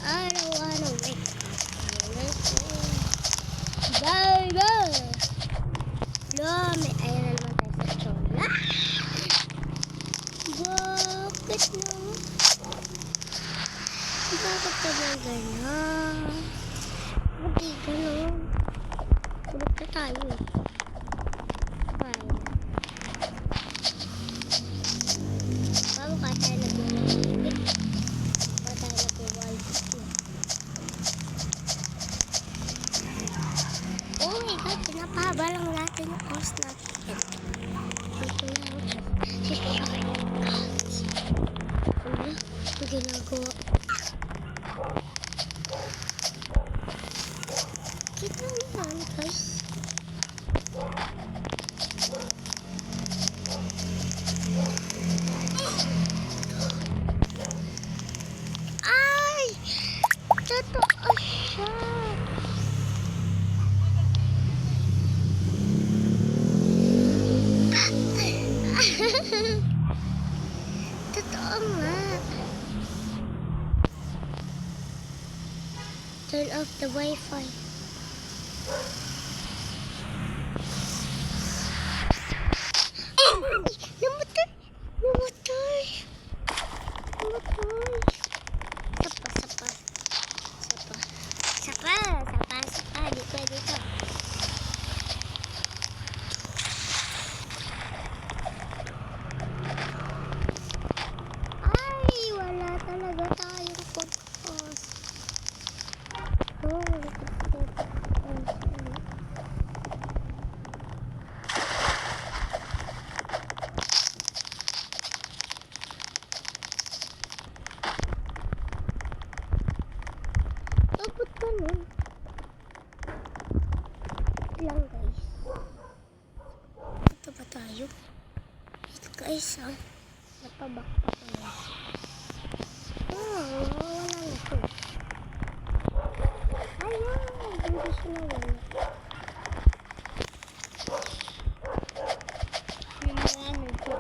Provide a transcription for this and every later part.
araw-araw. Bye-bye! Lo, may ayan naman tayo sa chola. Bakit no? Bakit naman gano'n? Hindi gano'n. Tulog na tayo eh. Fine. Bago ka tayo nag-ulit. Bago tayo nag-ulit. Oh my God, pinapahaba lang natin yung cost natin. Ito lang. Ang ginagawa. Kita mo yan, guys. Ay! Totoo siya. Totoo nga. Turn off the Wi-Fi. Namatay! Namatay! Namatay! Sapa. Dito. Ay, wala talaga tayong focus. Oh, abot ka nun. Lang guys. Ito ba tayo? Ito guys ah. Napabak pa ko na. Wala na ito. Ayan, hindi siya nawala. Ano ito?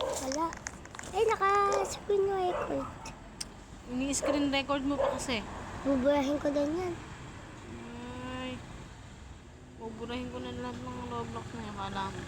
Wala. Ay, naka-screen record. Ini-screen record mo pa kasi. Buburahin ko din yan. Ay, buburahin ko na lahat ng Roblox na yung kala mo.